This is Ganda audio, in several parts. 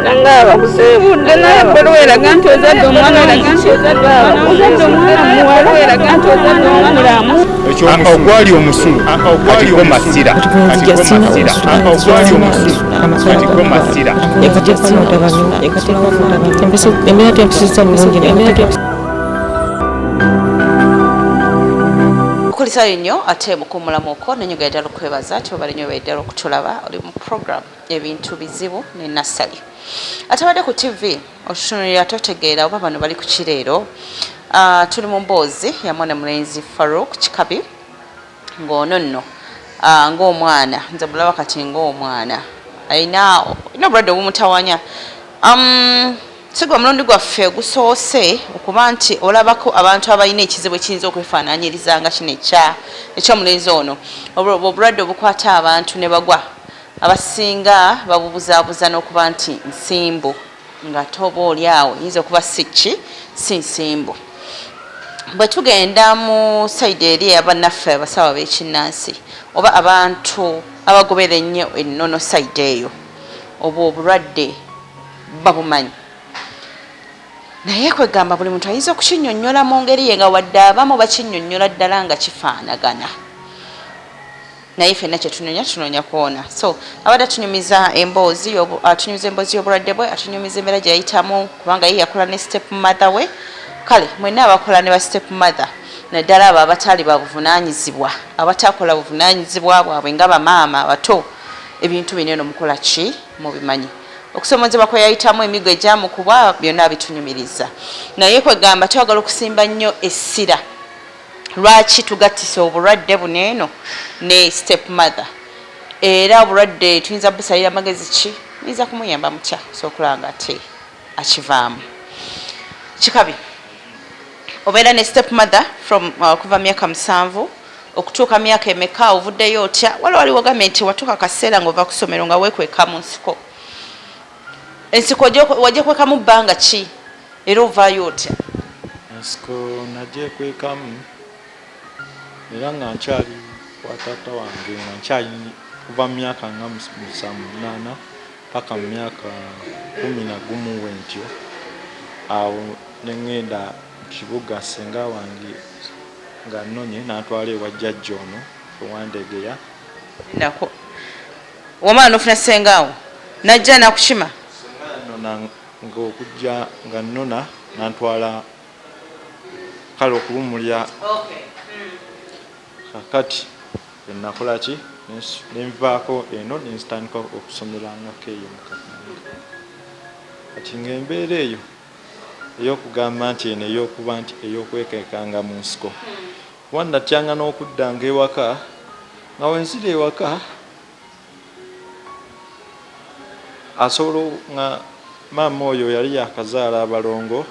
nangaba kusibudde naye bwera eraga nti ozadde omwana ozadde omwana muwala eraga nti ozadde omulamu ogwali omusulu katikko masira ogwali omusulu katikko masira Kulisayo nnyo ate mukumulamuko nenyoga ddala okwebaza kyobali nnyo baddala okutulaba oli mu program ebintu bizibu ne Nassali ate badde ku TV otutunulira totegeera oba bano bali ku kireero tuli mu mboozi yamwana mulenzi Farouk Kikabi ng'ono nno ng'omwana nze bulaba kati ng'omwana ayina obulwadde obumutawanya sigwa mulundi gwaffe gusoose okuba nti olabako abantu abalina ekizibu ekiyinza okwefaanaanyiriza nga kino ekyomulenzi ono obulwadde obukwata abantu ne bagwa abasinga babubuzaabuza n'okuba nti nsimbu nga toba oli awo yinza okuba si nsimbu bwe tugenda mu sayidi eri abannaffe abasawo b'ekinnansi oba abantu abagobera ennyo ennono sayidi eyo oba obulwadde babumanyi naye kwegamba buli muntu ayinza okukinnyonnyola mu ngeri ye nga wadde abamu bakinnyonnyola ddala nga kifaanagana naye ffenna tunoonya kuwona so abadde atunyumiza emboozi y'obulwadde bwe atunyumiza embeera gye yayitamu kubanga ye yakola ne step mother we kale mwenna abakola ne ba step mother naddala abo abataali babuvunaanyizibwa abatakola buvunaanyizibwa bwabwe nga bamaama abato ebintu bino eno mukola ki mubimanyi okusomozebwa kwe yayitamu emigo egyamukubwa byonna bitunyumiriza naye kwegamba twagala okusimba nnyo essira lwaki tugattisa obulwadde buno eno ne step mother era obulwadde tuyinza busalira magezi ki niyinza kumuyamba mutya sokulanga ate akivaamu Kikabi obeera ne step mother from kuva myaka 7 okutuuka myaka emeka ovuddeyo otya wali wagambye nti watuuka kaseera ng'ova ku ssomero nga weekweka mu nsiko ensiko wajja kwekamu bbanga ki era ovaayo otya ensiko nagyekwekamu era nga nkyali wa taata wange nga nkyali kuva mu myaka nga 8 paka mu myaka 11 wentyo awo nengenda mu kibuga senga wange nga nnonye n'atwala ewa jjajja ono Yandogera nako wamaana ofuna sengaawo najja nakukima ng'okujja nga nnona n'antwala kale okulumulya kakati enakola ki nenvaako eno nensitandika okusomerangako eyo mukatanga kati ng'embeera eyo ey'okugamba nti eno ey'okuba nti ey'okwekekanga mu nsiko kuba natyanga n'okuddanga ewaka nga wenzira ewaka asobola nga maama oyo yali yakazaala abalongo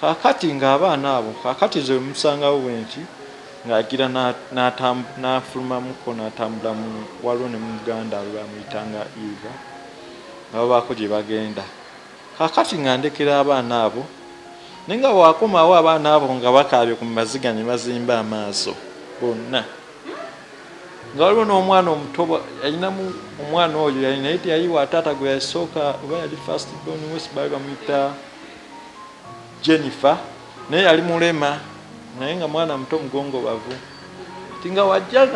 kakati ng'abaana abo kakati ze musangawo bwenti ng'agira n'afulumamuko n'atambula mu waliwo ne muganda we bamuyitanga Eva nga babaako gye bagenda kakati nga ndekera abaana abo naye nga bwakomawo abaana abo nga bakaabye ku maziga ne bazimba amaaso bonna nga waliwo n'omwana omuto yalinamu omwana oyo naye teyayiwa taata gwe yasooka oba yali first born wesi baali bamuyita Jennifer naye yali mulema naye nga mwana muto mugongo bavu ti nga wajja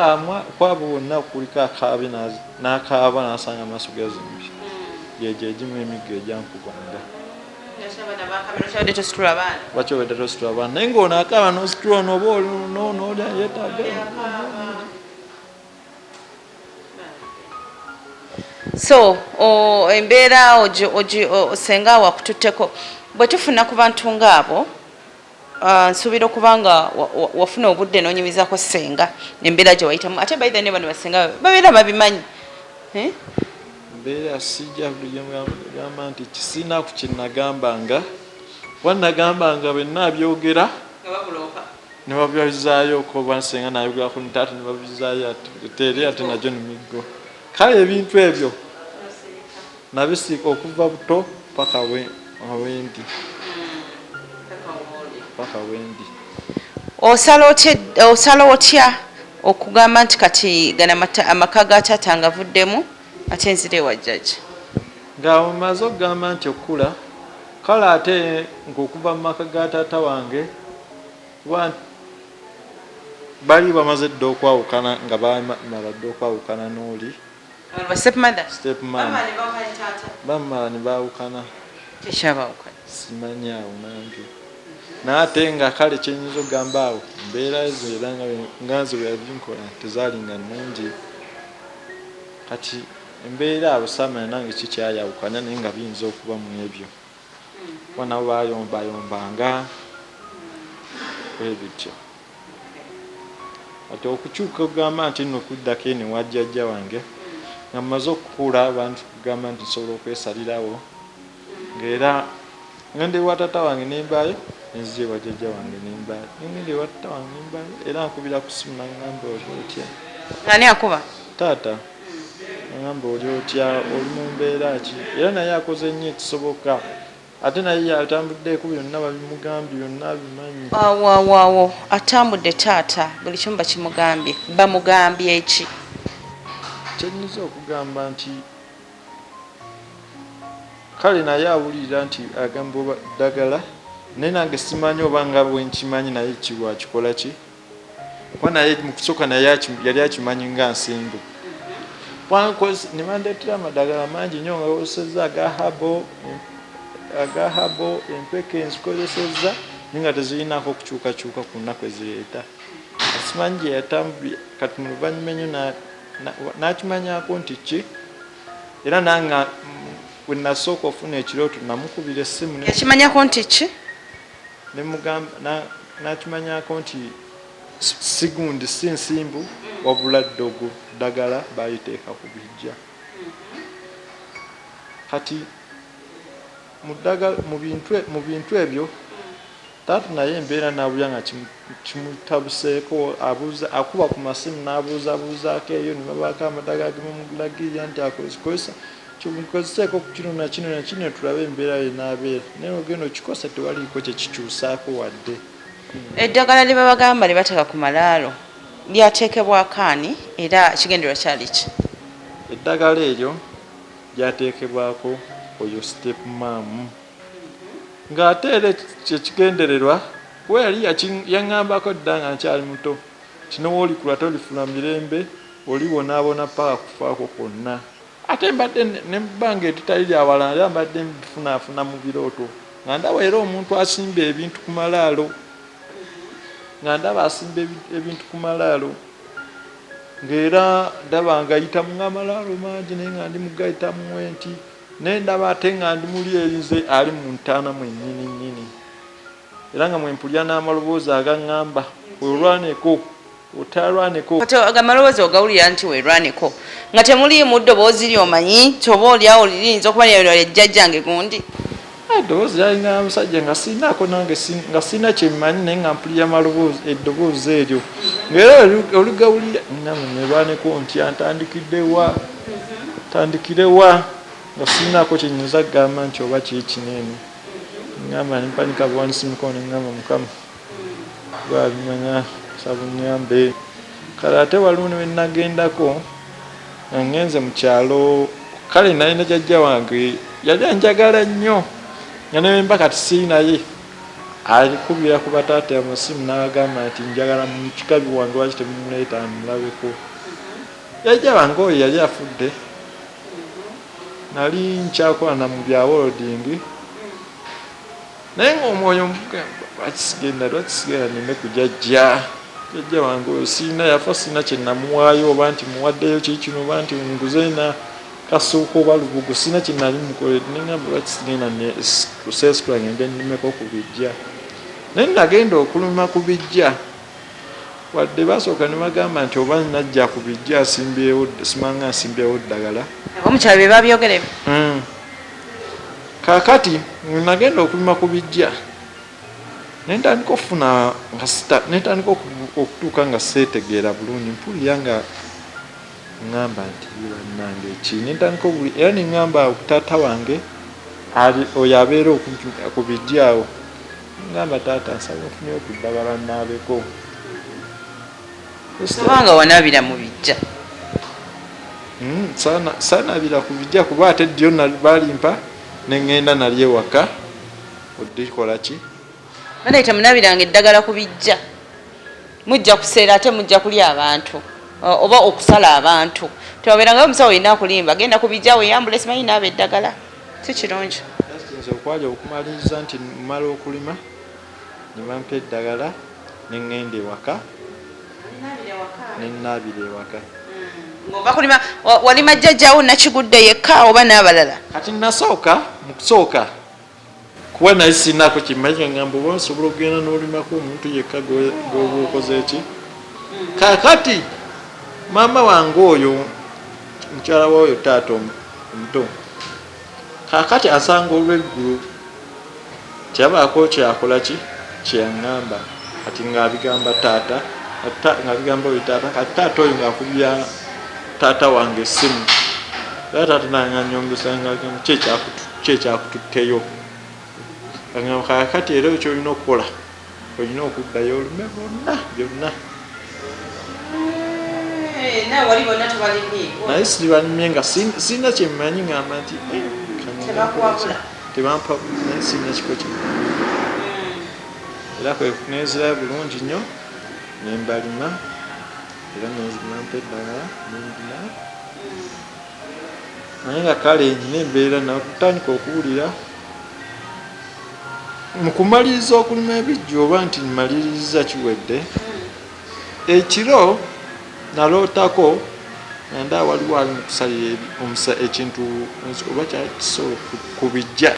kwabo bonna kuliko akaabe n'akaaba n'asanga amaaso gazimbye gyegyo egimu emiggo egyankugwanga bakyobedde tositula abaana naye ng'ono akaaba n'ositula onoba olinoolya yeetaaga so embeera osenga wakututteko bwe tufuna ku bantu ng'abo nsuubira okuba nga wafuna obudde n'onyumizako senga embeera gye wayitamu ate baitha ne bano basenga babeera babimanyi mbeera sijja gamba nti kisinaku kyenagambanga wanagambanga benna abyogera ne babizaayo okoba senga nayogera ku ntaate ne babizaayo ati teri ate najyo nemiggo kale ebintu ebyo nabisiika okuva buto paka wendi osala otya okugamba nti kati gana amaka ga taata nga avuddemu ate nzire ewa jjajja nga omaze okugamba nti okula kale ate ng'okuva mu maka ga taata wange bali bamaze dda okwawukana nga bamala dda okwawukana n'oli bamala ne baawukana simanyi awo nange naate nga kale kyenyinza okugamba awo embeera ezo era nga nze bwe yazinkola tezaalinga nnungi kati embeera abo saamanya nange kikyayawukana naye nga biyinza okuba mu ebyo kuba nabo bayombayombanga ebityo kati okukyuka okugamba nti nno okuddako eno ewa jjajja wange nga mmaze okukula abantu kugamba nti nsobola okwesalirawo ng'era ngende ewa taata wange nembaayo nenzija ewa jjajja wange nembaayo ngende ewa taata wange nembaayo era nkubira ku simu nangamba oli otya ani akuba taata nangamba oli otya oli mu mbeera ki era naye akoze nnyo ekisoboka ate naye yatambuddeeko byonna babimugambye byonna bimanyi waawo atambudde taata buli kimu bakimugambye bamugambye eki kyenyiza okugamba nti kale naye awulira nti agamba oba ddagala naye nange simanyi oba nga bwenkimanyi naye kiwakikola ki kuba naye mu kusooka naye yali akimanyi nga nsimbu nebandeetera amadagala mangi nnyo nga kozesezza agahabo empeke enzikozesezza naye nga tezirinako okukyukakyuka ku nnaku ezireeta asimanyi gye yatambulye kati mu luvannyuma ennyo n'akimanyako nti ki era nange bwe nasooka ofuna ekirooto namukubira essimu yakimanyako nti ki n'akimanyako nti si gundi si nsimbu wabula ddogo ddagala bayiteeka ku bijja kati mu bintu ebyo taata naye embeera nabulya nga kimutabuseeko akuba ku masimu n'abuuzabuuzaako eyo ne babaako amadagala gemumulagirira nti akozekozesa kikozeseeko ku kino na kino na kino tulabe embeera ye n'abeera naye ogenda okikosa tewaliiko kyekikyusaako wadde eddagala lye babagamba lye bateeka ku malaalo lyateekebwako ani era kigendererwa kyali ki eddagala eryo lyateekebwako oyo step maamu ng'ate era kyekigendererwa kuba yali yaŋŋambako dda nga nkyali muto kino woolikula tolifuna mirembe olibonaabona paka kufaako kwonna ate mbadde nebbanga etitali lyawalana era mbadde mbifunaafuna mu birooto nga ndaba era omuntu asimba ebintu ku malaalo nga ndaba asimba ebintu ku malaalo ng'era ndaba ngayitamu ng'amalaalo mangi naye nga ndi mugayitamu enti naye ndaba ate nga ndi muli erinze ali mu Muntaana mwennyini nnyini era nga Mpulira n'amaloboozi agaŋŋamba werwaneko otalwaneko amaloboozi ogawulira nti werwaneko nga temuliimu ddoboozi lyomanyi kyoba oliawo liyinza okuba lyejjajjange gundi eddoboozi lyalina omusajja nga sinaako nange nga sina kyemmanyi naye nga mpulira eddoboozi eryo ngaera oligawulira namwe nerwaneko ntya ntandikirewa nga sinaako kyenyinza kugamba nti oba kyekineeno ngamba nempanika bwansimukoo nengamba mukama gwabimanya sabunyambe kale ate waliwo newenagendako nga ngenze mu kyalo kale nalina jjajja wange yali anjagala nnyo nga newemba kati siinaye alikubira ku bataata amasimu n'agamba nti njagala mu kikabi wange waki temumuleeta mulabeko jjajja wange oyo yali afudde nali nkyakola na mu byawolodingi naye ngaomwoyo lwakisigenda nime ku jjajja wange oyo siina yafa siina kyenamuwaayo oba nti muwaddeyo kikino oba nti nguze na kasuuka oba lubugo siina kyenali mukoledde nengamba lwakisigenda kuseesukula ngende nnimeko ku bijja naye nagenda okuluma ku bijja wadde basooka ne bagamba nti oba najja ku bijja simanga nsimbyewo ddagala omukyalo bye babyogere kaakati nagenda okuluma ku bijja nentandika okufuna nentandika okutuuka nga seetegeera bulungi mpulira nga ŋŋamba nti bannange eki nentandika era neŋŋamba taata wange oyo abeera ku bijjaawo ŋŋamba taata nsaba ofunyeyo ku ddagala nnaabeko kubanga wanaabira mu bijja sana bila kubijja kuba ate ddyo balimpa neŋŋenda nali ewaka odikola ki baleeta munabiranga eddagala kubijja mujja kuseera ate mujja kulya abantu oba okusala abantu tewabeerangayo omusawo olina akulimba genda kubijja weyambula simanyi naaba eddagala si kirungi nze okwali okumaliriza nti mmala okulima ne bampa eddagala neŋŋenda ewaka nenaabira ewaka ng'ova kulima walima jjajjaawo nakigudde yekka oba n'abalala kati nasooka mu kusooka kuba naye sinaako kimanyi ngamba oba nsobola okugenda n'olimako omuntu yekka gwoba okoze eki kakati maama wange oyo mukyala waoyo taata omuto kakati asanga olw'eggulu kyabaako kyakola ki kyeyaŋŋamba kati ng'abigamba taata ng'abigamba oyo taata kati taata oyo ng'akubya taata wange essimu era taata nanganyongesa ngagamba kyekyakututteyo agamba kakati era kyolina okukola olina okuddayo olume byonna naye sibalimye nga sirina kyemmanyi ngamba nti tebampa naye sirina kiko kye era kwekunezera bulungi nnyo nembalima era nemampa eddagala nendina naye nga kale nyina embeera nakutandika okuwulira mu kumaliriza okulima ebijjo oba nti mmaliriza kiwedde ekiro nalootako nanda waliwo ali mukusalira ekintu oba kyakisobola kubijja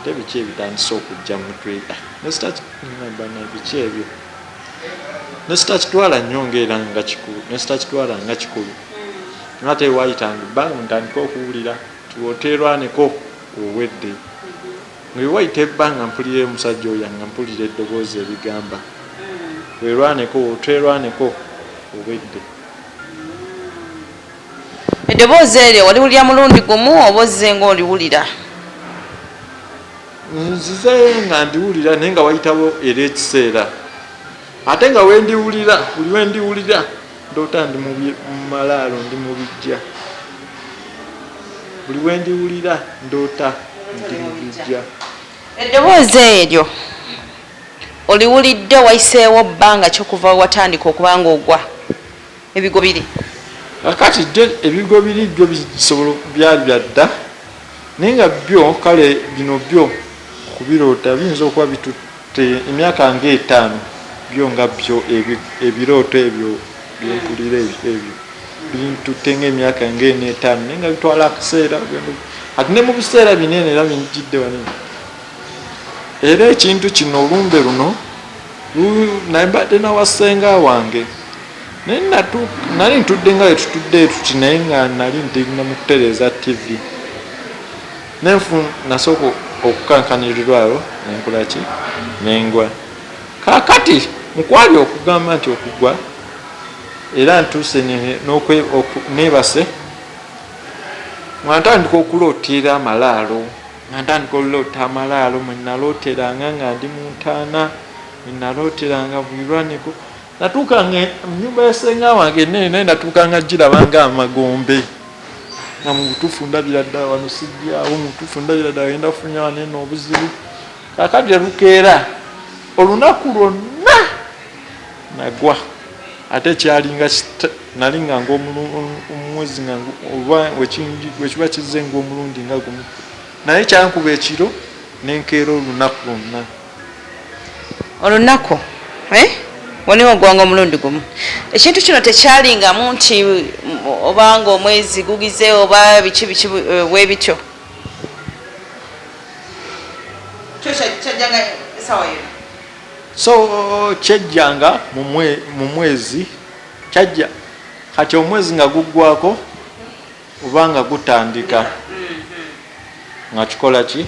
ate biki ebitandise okujja mutwega biki ebyo nesitakitwala nnyo ngaera nga kikulu nesitakitwala nga kikulu ate wayitanga ebbanga ntandika okuwulira tiwoterwaneko owedde ngewayita ebbanga mpulira omusajja oyo nga mpulira eddoboozi ebigamba werwaneko otwerwaneko obwedde eddoboozi eryo waliwulira mulundi gumu oba ozze nga oliwulira nzizeyo nga ndiwulira naye nga wayitabo era ekiseera ate nga wendiwulira buli wendiwulira ndoota ndi mu Malaro ndi mu bijja buli wendiwulira ndoota ndi mu bijja eddoboozi eryo oliwulidde wayiseewo bbanga kyokuva watandika okuba nga ogwa ebigo biri kakati ebigo biri byo bisobola byali byadda naye nga byo kale bino byo kubiroota biyinza okuba bitutte emyaka nga 5 byo nga byo ebirooto ebyo byempulira ebyo bintutte ng'emyaka nga 4-5 naye nga bitwala akaseera ati ne mu biseera binene era binjidde wanene era ekintu kino olumbe luno nambadde nawasenga wange naye nali ntudde nga wetutudde tuti naye nga nali ndigina mu kutereeza tv nasooka okukankanirirwayo nenkolaki nengwa kakati mukwali okugamba nti okugwa era ntuuse nebase nga ntandika okulootera Amalaro nga ntandika oluloota Amalaro mwenalooteranga nga ndi Muntaana mwenalooteranga bwirwaneko natuukanga munyumba yasenga wange nene naye natuukanga girabanga amagombe nga mubutuufu ndabira ddala wano sijjawo mubutuufu ndabira ddala genda kufunya wanene obuzibu kakati lukeera olunaku lwonna nagwa ate kyalinga nalinga ngaomwezi oba wekiba kizze ngaomulundi nga gumu naye kyankuba ekiro nenkeera olunaku lwonna olunaku woniwo gwanga omulundi gumu ekintu kino tekyalingamu nti obanga omwezi gugize oba biki webityo so kyejjanga mu mwezi kyajja kati omwezi nga guggwako oba nga gutandika nga kikola ki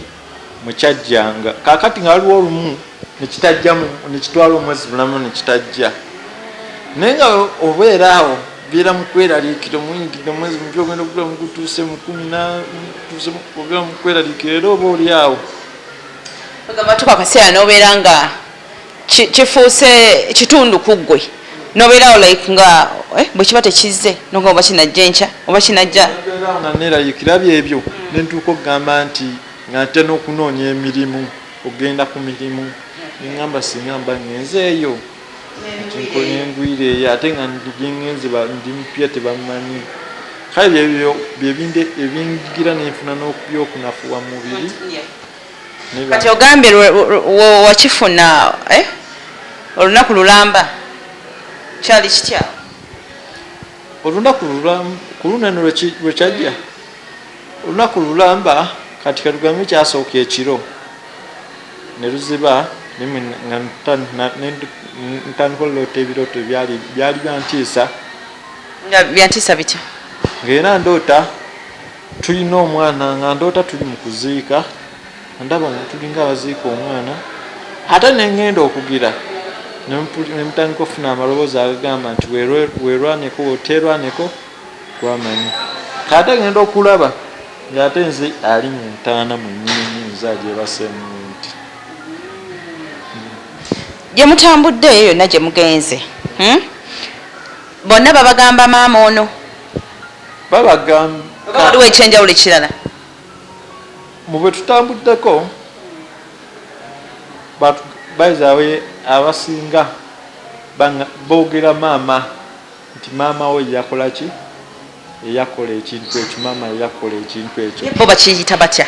mwekyajjanga kakati nga waliwo olumu nekitajjamu nekitwala omwezi bulamu nekitajja naye nga obeera awo biira mu kweraliikira omuyingirire omwezi mupya ogenda okugula mugutuuse mu 10 ogenda mu kweraliikira era oba oli awo ogamba tuka akaseera n'obeera nga kifuuse kitundu ku ggwe nobeerawo like nga bwe kiba tekizze nonga oba kinajja enkya oba kinajja nga neerayikirabyo ebyo nentuuka okugamba nti nga ntya n'okunoonya emirimu ogenda ku mirimu neŋŋamba singa mba ngenze eyo nengwire eyo ate nga ngenze ndi mpya tebamanyi kale ebyo ebinjigira nenfuna n'okubyokunafuwa mu mubiri kati ogambye wakifuna olunaku lulamba kyali kitya olunaku ku lunano lwekyajja olunaku lulamba kati katugambe kyasooka ekiro ne luziba nga ntandika olota ebirooto byali byantiisa nga byantiisa bitya ng'era ndoota tulina omwana nga ndoota tuli mu kuziika ndaba nga tulinga abaziika omwana ate neŋŋenda okugira nemutandika okufuna amaloboozi agagamba nti weerwaneko oteerwaneko gwamanyi kate ngenda okulaba ng'ate nze ali mu ntaana mwennyini nzaali ebaseemu nti gye mutambudde eyo yonna gye mugenze bonna babagamba maama ono babagamba waliwo ekyenjawulo ekirala mu bwe tutambuddeko bayizaawe abasinga boogera maama nti maama we yakola ki eyakola ekintu ekyo maama yakola ekintu ekyo bo bakiyita batya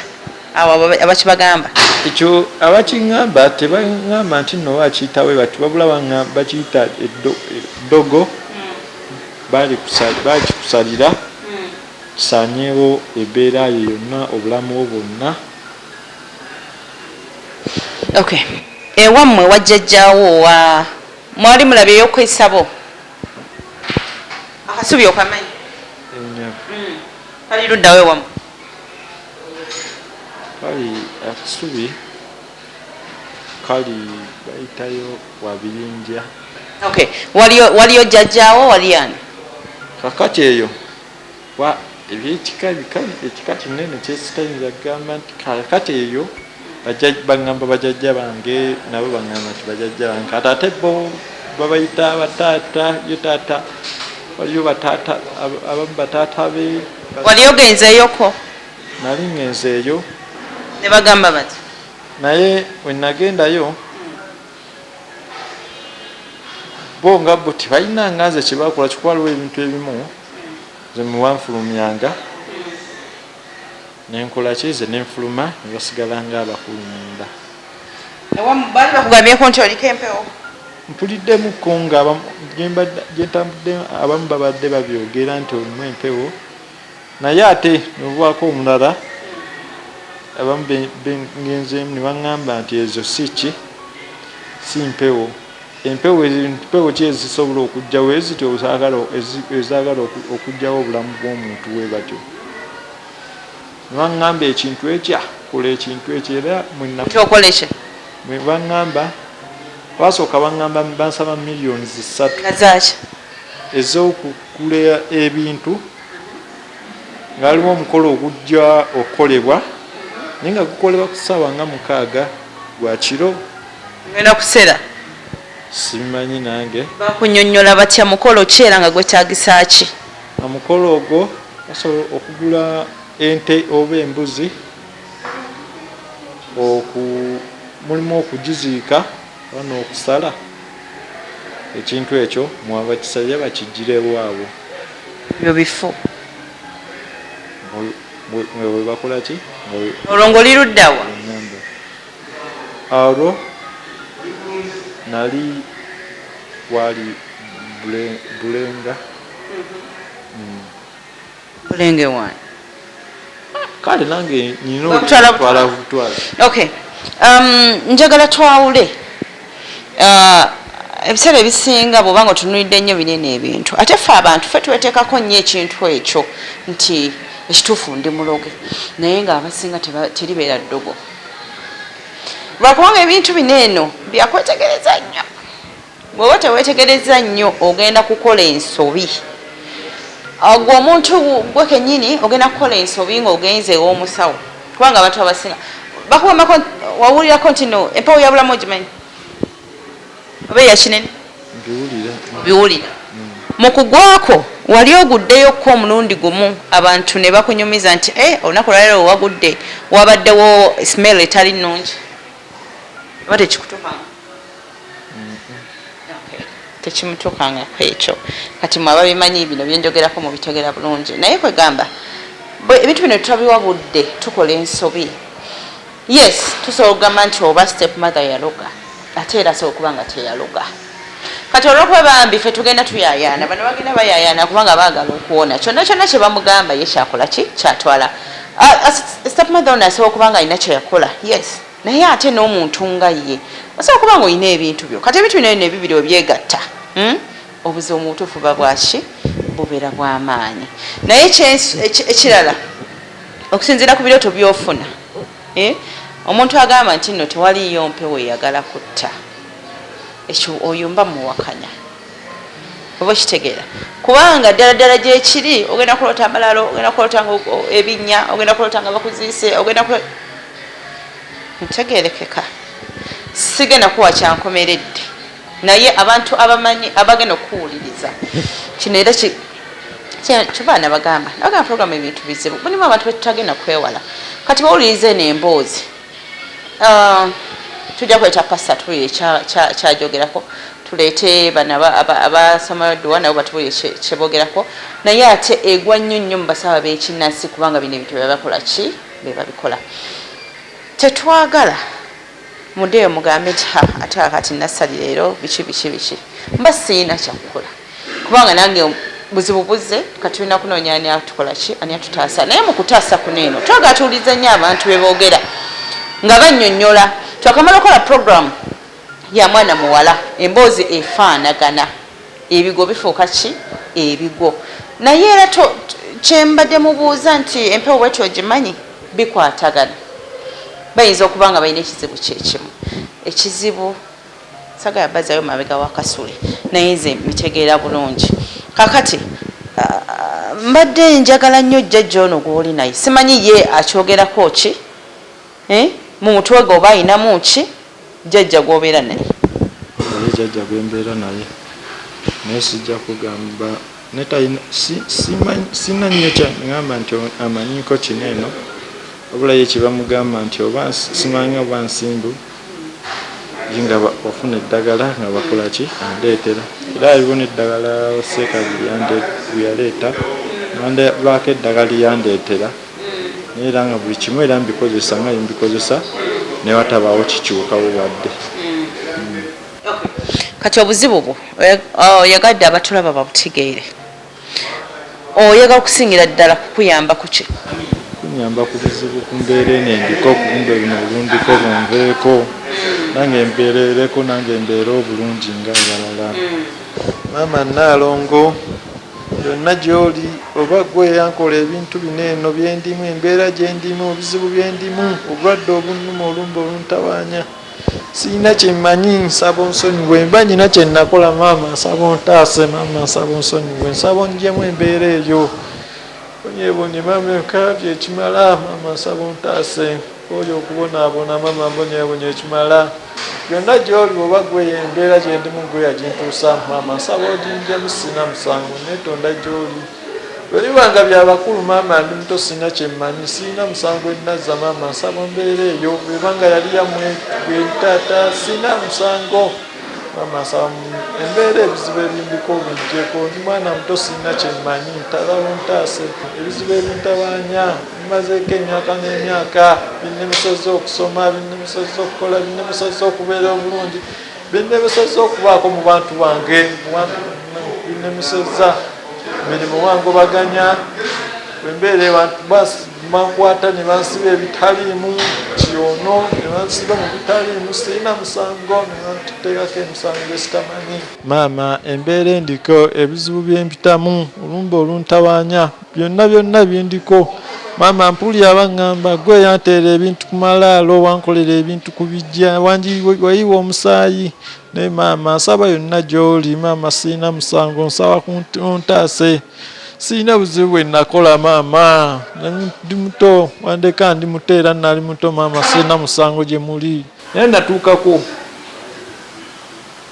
awo abakibagamba ekyo abakiŋŋamba tebaŋŋamba nti nno bakiyitawe bati wabula bakiyita eddogo bakikusalira kisaanyeewo ebeera yo yonna obulamu bwo bwonna okay ewammwe wajjajjaawo mwali mulabye ey'okwesabo akasubi okamanyi kali luddawo ewammwe kali akasubi kali bayitayo wabiyinja okay waliyo jjajjaawo wali ani kakati eyo ekika kinene kyesitayinza kugamba nti kakati eyo baŋŋamba bajajja bange nabo baŋŋamba nti bajajja bange kati ate bo babayita bataata yo taata waliyo bataata abamu bataata be wali ogenzeyoko nali ngenzeeyo ne bagamba bati naye wenagendayo bo nga bo tebalina nganze kyebakola kikwaliwo ebintu ebimu zemuwanfulumyanga nenkola kize nenfuluma nebasigala nga abakulu munda bali bakugambyeko nti oliko empewo mpuliddemukko nga gyentambudde abamu babadde babyogera nti olimu empewo naye ate nobubaako omulala abamu bengenzeemu ne baŋŋamba nti ezo si mpewo empewo ki ezisobola okugjawo ezityo ezaagala okugjawo obulamu bw'omuntu we batyo nebaŋŋamba ekintu ekya kola ekintu ekyo era baŋŋamba basooka baŋŋamba bansaba miliyoni 3 ez'okugula ebintu nga waliwo omukolo ogujja okukolebwa naye nga gukolebwa ku ssaawa nga 6 gwa kiro ngenda kusera simanyi nange bakunyonnyola batya mukolo ki era nga gwetaagisa ki omukolo ogwo basobola okugula ente oba embuzi mulimu okugiziika oba n'okusala ekintu ekyo mwabakisabye bakigirewo ebyo bifo bwe bakola ki olwo ng'oliruddawa olwo nali wali bulenga bulenge wani kale nange nina okutwala butwala okay njagala twawule ebiseera ebisinga bw'obanga otunuulidde nnyo binene ebintu ate ffe abantu ffe tweteekako nnyo ekintu ekyo nti ekituufu ndi muloge naye ng'abasinga teribeera ddogo lwakubanga ebintu bino eno byakwetegereza nnyo bw'oba teweetegereza nnyo ogenda kukola ensobi gwe omuntu gwe kennyini ogenda kukola ensobi ng'ogenze ew'omusawo kubanga abantu abasinga bakubambako wawulirako nti no empewo ya bulamu ogimanyi oba eyakinene biwulira mu kugwako wali oguddeyokko omulundi gumu abantu ne bakunyumiza nti olunaku lwaleero wagudde wabaddewo smell etali nnungi oba tekikutukanga tekimutukangako ekyo kati mwaba bimanyi bino byenjogerako mubitegera bulungi naye kwegamba ebintu bino tutabiwabudde tukola ensobi yes tusobola okugamba nti oba step mother yaloga ate era asobola okuba nga teyaloga kati olwokuba bambi ffe tugenda tuyayaana bano bagenda bayayaana kubanga baagala okuwona kyonna kyonna kye bamugamba ye kyakola ki kyatwala step mother ono asobola okuba nga alina kyeyakola yes naye ate n'omuntu nga ye osobola okuba nga olina ebintu byo kati ebintu bino bino ebibiri obyegatta obuzibu mu butuufu buba bwaki bubeera bw'amaanyi naye ekirala okusinziira ku birooto by'ofuna omuntu agamba nti nno tewaliyo mpewo eyagala kutta ekyo oyo mba muwakanya oba okitegeera kubanga ddala ddala gyekiri ogenda kulota Malaro ogenda kulota ebinnya ogenda kulota nga bakuziise ogenda ntegeerekeka sigenda kuwa kyankomeredde naye abantu abamanyi abagenda okuwuliriza kino era kibaana bagamba programu ebintu bizibu mulimu abantu betutagenda kwewala kati bawulirize n'emboozi tujja kweta pasta tuwulire kyajogerako tuleete bano abasamaraddwa nabo batuwulire kyebogerako naye ate egwa nnyo mu basaaba b'ekinnansi kubanga bino ebintu bebakola ki bebabikola tetwagala mudeyo mugambe nti ate akati nassali leero biki mba siina kyakukola kubanga nange buzibu buzze kati tulina kunoonya ani atukola ki ani atutaasa naye mu kutaasa kuno eno twagala tuwuliriza nnyo abantu beboogera nga bannyonnyola twakamala okola programu ya mwana muwala emboozi efaanagana ebigo bifuuka ki ebigo naye era kyembadde mubuuza nti empewo bwetyo ogimanyi bikwatagana bayinza okuba nga balina ekizibu kyekimu ekizibu sagala bazayo mabega wakasule naye nze mitegeera bulungi kakati mbadde njagala nnyo jjajja ono gw'oli naye simanyi ye akyogerako ki mu mutwe gwe oba ayinamu ki jjajja gw'obeera naye jjajja gwembeera naye naye sijja kugamba sina nnyo kyangamba nti amanyiko kino eno wabula ye kyebamugamba nti oba simanyi oba nsimbu nga ofuna eddagala nga bakola ki andeetera era aliwo n'eddagala seekazi yaleeta lwako eddagala lyandeetera naye era nga buli kimu era mbikozesa nga mbikozesa naye watabaawo kikyukawo wadde kati obuzibu bwo oyagadde abatulaba babutegeere oyagala okusingira ddala kukuyamba ku ki kunyamba ku buzibu ku mbeera enendiko okulumba bino bulundiko bunveeko nange mbeerereko nange mbeera obulungi nga abalala maama Naalongo yonna gy'oli oba gwe yankola ebintu bino eno byendimu embeera gyendimu obuzibu byendimu obulwadde obunnuma olumba oluntawaanya siina kyemmanyi nsaba onsonyiwe mba nyina kyennakola maama nsaba ontaase maama nsaba onsonyiwe nsaba ongyemu embeera eyo onyebonye maama enkaabye ekimala maama nsaba ontaase oyo okubonaabona maama mbonyebonye ekimala byonna gy'oli oba gwe embeera gyendimu gwe yagintuusa maama nsaba ogingyemu sina musango netonda gy'oli bwebibanga byabakulu maama ndi muto sina kyemmanyi sina musango enazza maama nsaba mbeera eyo bwebanga yali yammwe gwe taata sina musango maama nsaba embeera ebizibu ebindiko bijjeko ndi mwana muto sina kyemmanyi ntalawo ntaase ebizibu ebintabaanya bimazeeko emyaka n'emyaka binnemisozza okusoma binnemisozza okukola binnemisozza okubeera obulungi binnemisozza okubaako mu bantu bange binnemisozza emirimu wangobaganya embeera abantu bankwata ne bansiba ebitaliimu kyono ne bansiba mu bitaliimu sirina musango ne bantuteekako emisango esitamanyi maama embeera endiko ebizibu byempitamu olumba oluntawaanya byonna byendiko maama Mpulira baŋŋamba gwe yanteera ebintu ku Malaro wankolera ebintu ku bijja wayiwa omusaayi naye maama nsaba yonna gy'oli maama siina musango nsaba kuntaase siina buzibu bwe nakola maama ndi muto wandeka ndi muto era nali muto maama siina musango gye muli naye natuukako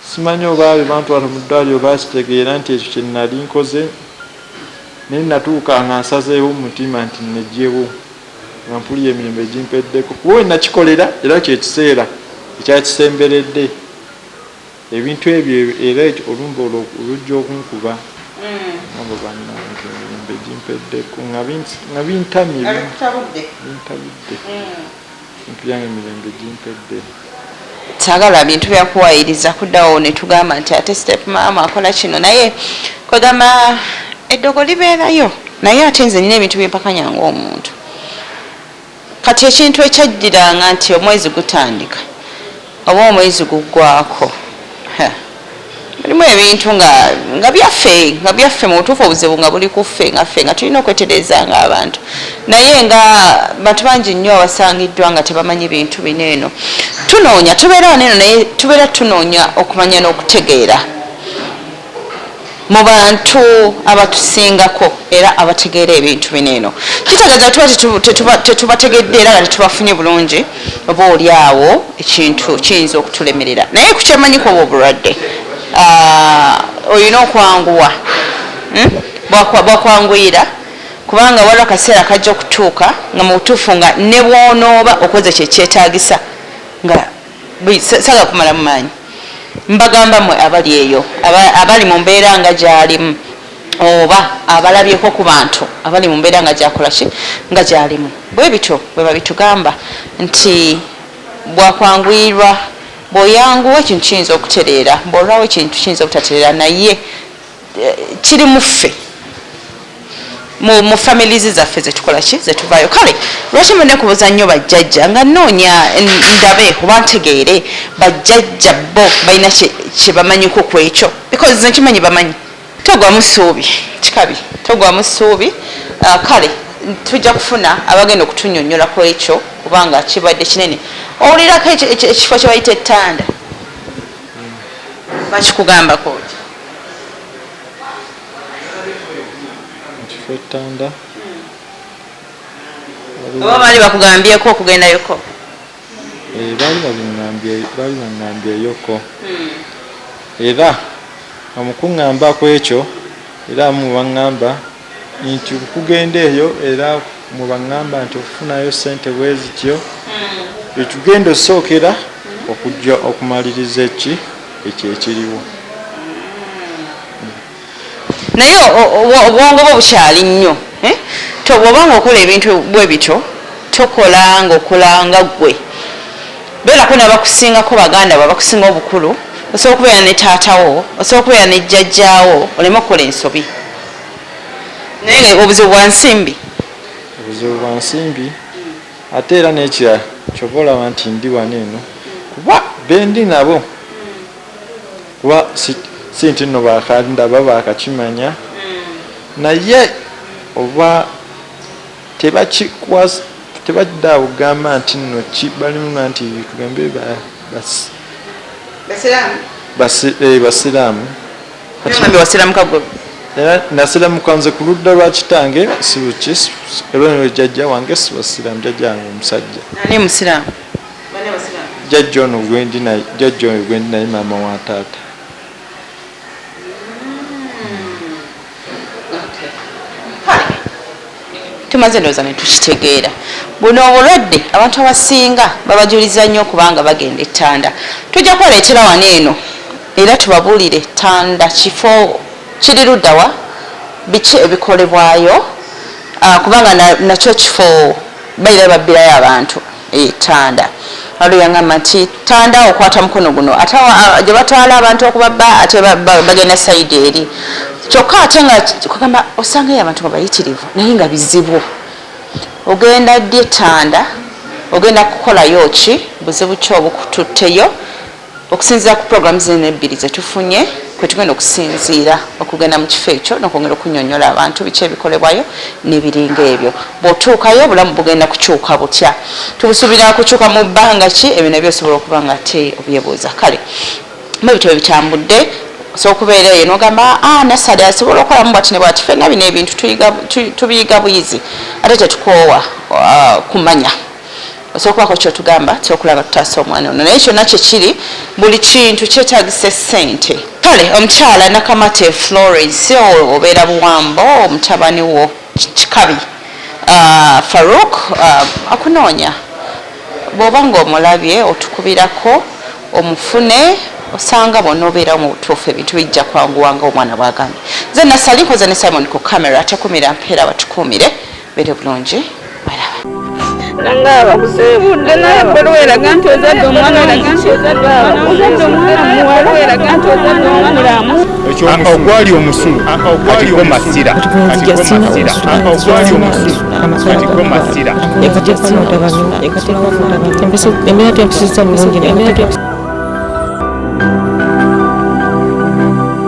simanyi oba bantwala mu ddwaliro bakitegeera nti ekyo kye nali nkoze naye natuuka nga nsazeewo umutima nti nejjewo nga mpulira emirembe gimpeddeko kuba we nakikolera era kyekiseera ekyakisemberedde ebintu ebyo era olumba olujja okunkuba abo bannange emirembe gimpeddeko nga bintamye bintabudde bintu byange emirembe gimpedde. Sagala bintu byakuwayiriza kuddawo ne tugamba nti ate step maama akola kino naye kwegamba eddogo libeerayo naye ate nze nina ebintu byempakanya ng'omuntu kati ekintu ekyajjiranga nti omwezi gutandika oba omwezi guggwako mulimu ebintu nga byaffe mu butuufu obuzibu nga buli kuffe nga ffe nga tulina okweterezanga abantu naye nga bantu bangi nnyo abasangiddwa nga tebamanyi bintu bino eno tunoonya tubeera waneeno naye tubeera tunoonya okumanya n'okutegeera mu bantu abatusingako era abategeera ebintu bino eno kitegeeza tuba tetubategedde era nga tetubafunye bulungi oba oli awo ekintu kiyinza okutulemerera naye kukyemanyiko oba obulwadde olina okwanguwa bwakwanguyira kubanga waliwo akaseera kajja okutuuka nga mu butuufu nga ne bwonooba okoze kyekyetaagisa nga saga kumala mu maanyi mbagamba mmwe abali eyo abali mu mbeera nga gyalimu oba abalabyeko ku bantu abali mu mbeera nga gyakolaki nga gyalimu bwe bityo bwe babitugamba nti bwakwanguyirwa bw'oyanguwa ekintu kiyinza okutereera bw'olwawo ekintu kiyinza obutatereera naye kiri mu ffe mu families zaffe zetukolaki zetuvaayo kale lwaki munekubuuza nnyo bajjajja nga nnoonya ndabe oba ntegeere bajjajja bo balina kye bamanyiko ku ekyo because nze nkimanyi bamanyi togwamu ssuubi kikabi togwamu ssuubi kale tujja kufuna abagenda okutunnyonnyola ku ekyo kubanga kibadde kinene owulirako ekifo kye bayita ettanda bakikugambako ki ekifo ettanda oba baali bakugambyeko okugendayoko baali baŋŋambyeyoko era omukuŋŋambako ekyo era mubaŋŋamba nti okugenda eyo era mubaŋŋamba nti okufunayo ssente bwe zityo ekigenda osookera okujja okumaliriza ekyo ekiriwo naye obwongo bwo bukyali nnyo bw'obanga okola ebintu bwe bityo tokola ngaokola nga ggwe beerako nabakusingako baganda bo abakusinga obukulu osobola okubeera ne taatawo osobola okubeera ne jjajjaawo oleme okukola ensobi naye obuzibu bwa nsimbi ate era n'ekirala kyova olaba nti ndi wano eno kuba bendi nabo kuba si nti nno bakandaba bakakimanya naye oba tebadda okugamba nti nno balimu nti tugambe basiraamu era nasiramuka nze ku ludda lwa kitange sibuki era jjajja wange sibasiraamu jjajja wange omusajja jjajja ono gwendi naye maama wa taata tumaze ndowooza ne tukitegeera buno obulwadde abantu abasinga babajuliza nnyo okubanga bagenda ettanda tujja kwaleetera wano eno era tubabuulire ttanda kifo kiri luddawa biki ebikolebwayo kubanga nakyo kifo baira babbirayo abantu ettanda waliwo yangamba nti ttanda okwata mukono guno ate gye batwala abantu okubabba ate bagenda sayidi eri kyokka ate nga kugamba osangayo abantu nga bayitirivu naye nga bizibu ogenda ddi ettanda ogenda kukolayo ki buzibu ki obukututteyo okusinziira ku programu zino ebbiri zetufunye kwetugenda okusinziira okugenda mu kifo ekyo nokwongera okunnyonnyola abantu biki ebikolebwayo n'ebiringa ebyo bw'otuukayo obulamu bugenda kukyuka butya tubusuubira kukyuka mu bbanga ki ebyo nabyo osobola okuba nga te obyebuuza kale mubityo bwe bitambudde osobola okubeera eyo n'ogamba nasale asobola okukolamu bwati ne bwati fenna bino ebintu tubiyiga buyizi ate tetukoowa kumanya osobola kyotugamba kyokulaba tutaasa omwana ono naye kyonna kyekiri buli kintu kyetaagisa ssente kale omukyala Nakamate Florence obeera Buwambo omutabani wo kikabi Farouk akunoonya bw'oba ng'omulabye otukubirako omufune osanga bonna obeera mu butuufu ebintu bijja kwanguwanga omwana bwagambye nze Nasali nkoze ne Simon ku kamera atakumira mpeera batukuumire beere bulungi nanga abakusibudde naye ebbaluwa eraga nti ozadde omwana muwala eraga nti ozadde omulamu ogwali omusulu katiko masira ogwali omusulu katiko masira Eka